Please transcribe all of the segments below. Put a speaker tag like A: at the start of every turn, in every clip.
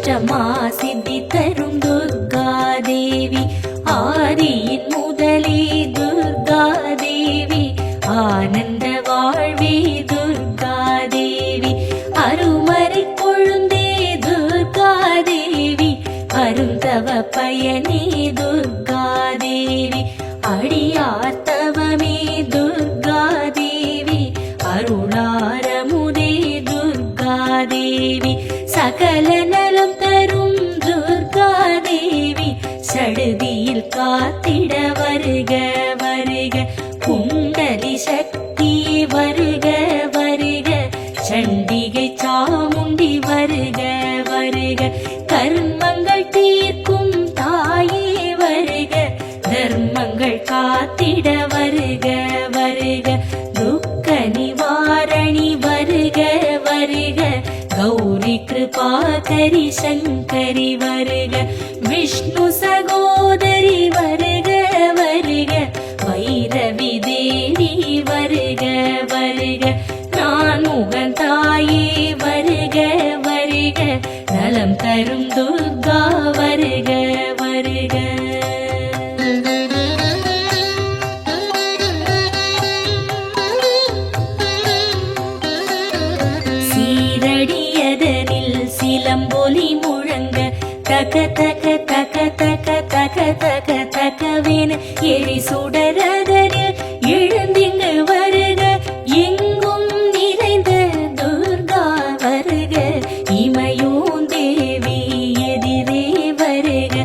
A: அஷ்டமா சித்தி தரும் துர்கா தேவி, ஆதியின் முதலே துர்கா தேவி, ஆனந்த வாழ்வே துர்கா தேவி, அருமறை கொழுந்தே துர்கா தேவி, அருந்தவ பயனே துர்கா தேவி, அடியார் தவமே துர்கா தேவி, அருளாரமுதே துர்கா தேவி, சகல நலம் தரும் துர்கா தேவி, சடுதியில் காத்திட வருக வருக, குண்டலி சக்தி வருக வருக, சண்டிகை சாமுண்டி வருக வருக, கர்மங்கள் தீர்க்கும் தாயே வருக, தர்மங்கள் காத்திட வருக வருக, துக்க நிவாரணி வருக வருக, கௌரி கிருபாகரி சங்கரி வருக, விஷ்ணு சகோதரி வருக வருக, வைரவி தேவி வருக வருக, நான் முகந்தாயே வருக வருக, நலம் தரும் துர்கா வருக வருக. சீரடியதனில் சிலம்பொலி முழங்க, தக தக தக தக தக தக தகவேன எரி சுடரதனில் எழுந்திங்கு வருக, எங்கும் நிறைந்த துர்கா வருக, இமையோன் தேவி எதிரே வருக,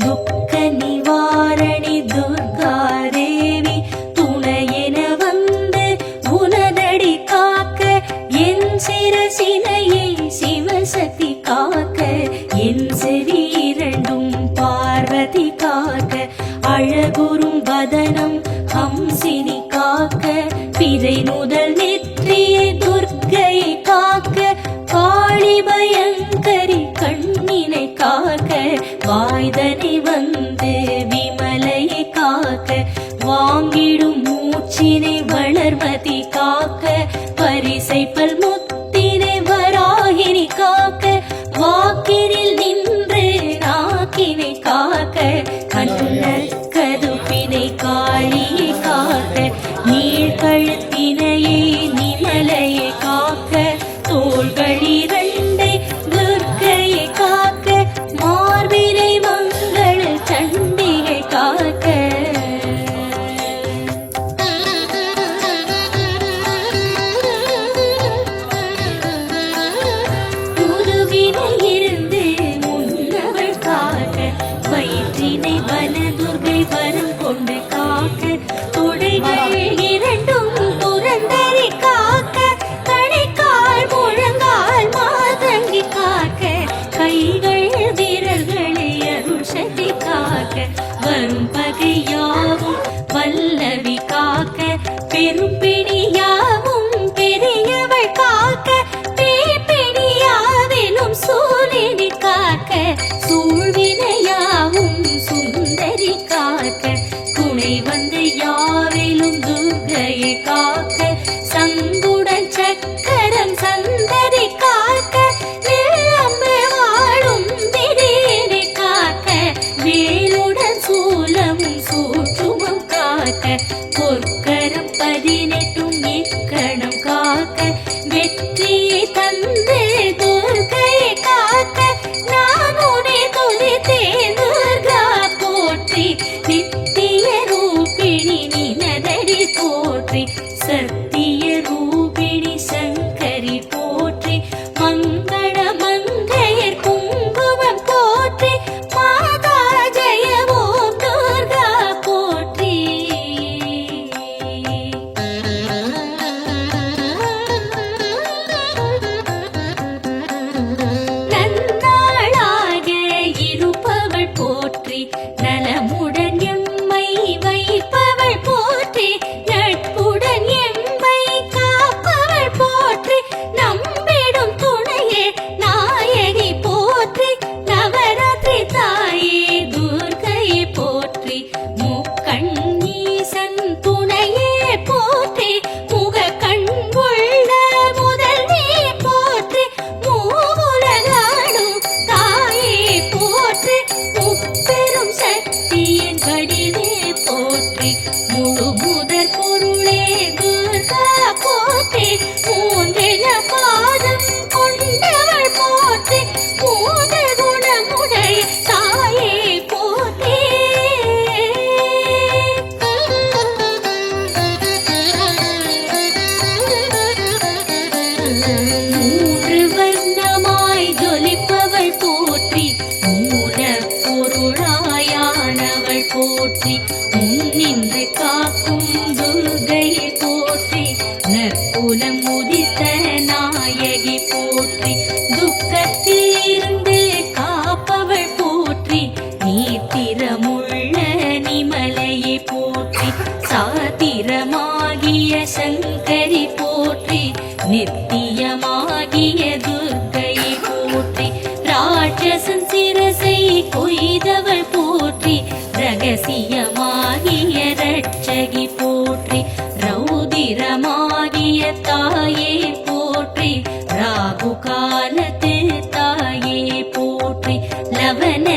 A: துக்க நிவாரணி துர்கா தேவி, துணையென வந்து உனதடி காக்க, என் சிரசினையை சிவசக்தி காக்க, என் செவி இரண்டும் பார்வதி காக்க, அழகுறும் வதனம் ஹம்சினி காக்க, பிறை முதல் நெற்றியை துர்க்கையை காக்க, காளி பயங்கரி கண்ணினை காக்க, வாய்தனை வந்து விமலையை காக்க, வாங்கிடும் மூச்சினை வளர்மதி காக்க, பரிசைப்பல் முத்தினை வராகினி காக்க, வாக்கினில் நின்று நாக்கினை காக்க, கண்ண கதுப்பினை காளியை காக்க, நீழ்கழுத்தினையே நிமலையை காக்க, தோள்கள் இரண்டை துர்க்கையை காக்க, மார்பினை மங்கள சண்டிகை காக்க, இருந்து முன்னவள் காக்க, வயிற்றினை வனதுர்கை வரம் கொண்டு காக்க, தொடைகள் இரண்டும் துறந்தரை காக்க, கணைக்கால் முழங்கால் மாதங்கி காக்க, கைகள் விரல்களை அருள் சக்தி காக்க, வரும் பகையாவும் வல்லவி காக்க, பெரும் பிணியாவும் பெரியவள் காக்க, பேய்பிணியாவிலும் சூழினி காக்க, சூழ்வினையாவும் சுந்தரி காக்க, துணை வந்து யாவிலும் துர்கையை காக்க, சங்குடன் சக்கரம் சந்ததி காக்க, வெள்ளம்பு வாழும் திடீரை காக்க, வேலுடன் சூலமும் போற்றி முன்னின்று காக்கும் துர்க்கையை போற்றி நற்குலம் உதித்த நாயகி போற்றி துக்கத்தில் இருந்து காப்பவள் போற்றி நீத்திரமுள்ள நிமலையை போற்றி சாத்திரமாகிய சங்கரி போற்றி நித்தியமாகிய துர்க்கையை போற்றி ராட்சசன் சிரசை கொய்தவள் போற்றி ரகசியமாகிய ரட்சகி போற்றி ரௌதிரமாகிய தாயே போற்றி ராகு காலத்து தாயே போற்றி லவன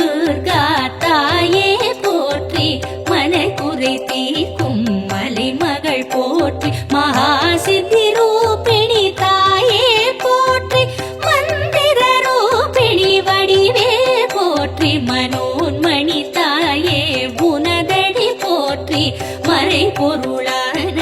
A: துர்கா தாயே போற்றி மனக்குறை தீர்க்கும் மலைமகள் போற்றி மகாசித்தி ரூபிணி தாயே போற்றி மந்திர ரூபிணி வடிவே போற்றி மனோன்மணி தாயே உனதடி போற்றி மறை பொருளான